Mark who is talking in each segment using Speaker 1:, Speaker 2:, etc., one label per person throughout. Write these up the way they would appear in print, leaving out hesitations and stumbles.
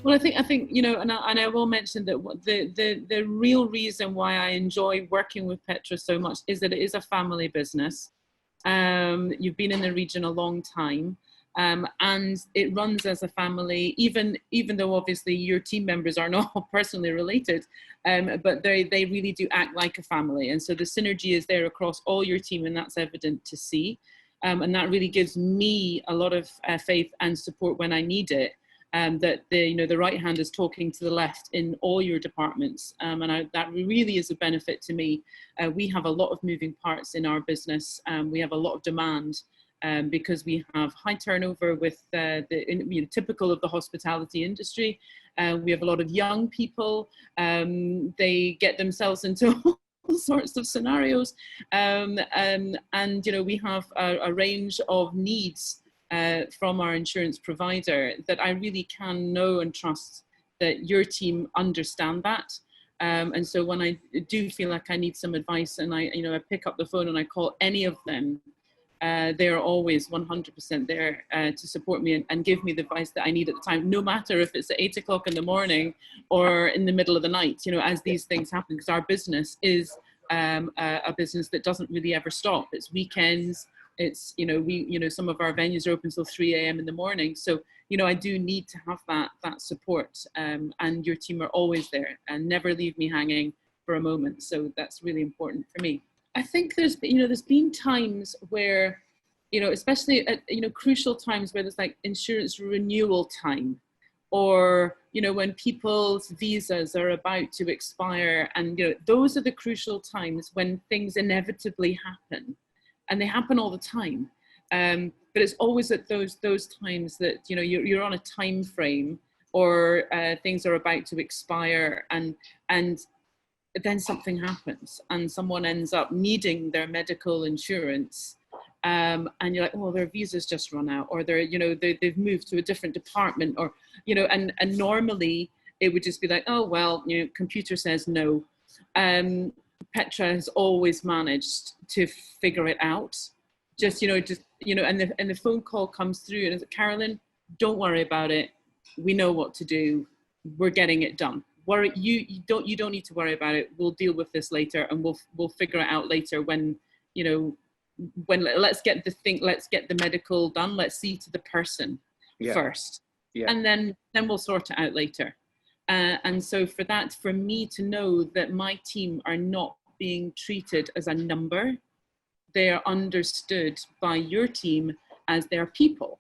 Speaker 1: Well, I think you know, and I will mention that the real reason why I enjoy working with Petra so much is that it is a family business. You've been in the region a long time, and it runs as a family. Even though obviously your team members are not personally related, but they really do act like a family, and so the synergy is there across all your team, and that's evident to see. And that really gives me a lot of faith and support when I need it. That the right hand is talking to the left in all your departments, and that really is a benefit to me. We have a lot of moving parts in our business. We have a lot of demand because we have high turnover with typical of the hospitality industry. We have a lot of young people. They get themselves into all sorts of scenarios, and we have a range of needs from our insurance provider that I really can know and trust that your team understand that. And so when I do feel like I need some advice and I pick up the phone and I call any of them, they're always 100% there to support me and give me the advice that I need at the time, no matter if it's at 8 o'clock in the morning or in the middle of the night, as these things happen, because our business is a business that doesn't really ever stop. It's weekends. It's, some of our venues are open till 3 a.m. in the morning. So, I do need to have that support, and your team are always there and never leave me hanging for a moment. So that's really important for me. I think there's been times where, especially at, crucial times where there's like insurance renewal time, or, when people's visas are about to expire, and, those are the crucial times when things inevitably happen. And they happen all the time, but it's always at those times that you're on a time frame, or things are about to expire, and then something happens, and someone ends up needing their medical insurance, and you're like, oh, their visa's just run out, or they've moved to a different department, or and normally it would just be like, oh well, computer says no. Petra has always managed to figure it out. And the phone call comes through and it's like, Carolyn, don't worry about it. We know what to do. We're getting it done. You don't need to worry about it. We'll deal with this later, and we'll figure it out later when let's get the medical done. Let's see to the person first. Yeah. And then we'll sort it out later. And so for me to know that my team are not being treated as a number, they are understood by your team as their people.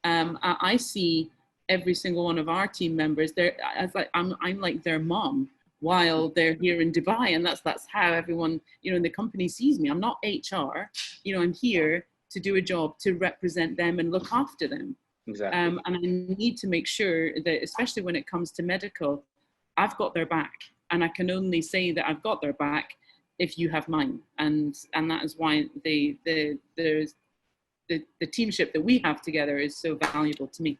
Speaker 1: I see every single one of our team members there as like I'm like their mom while they're here in Dubai, and that's how everyone in the company sees me. I'm not HR. I'm here to do a job to represent them and look after them. Exactly. And I need to make sure that, especially when it comes to medical, I've got their back, and I can only say that I've got their back if you have mine, and that is why the teamship that we have together is so valuable to me.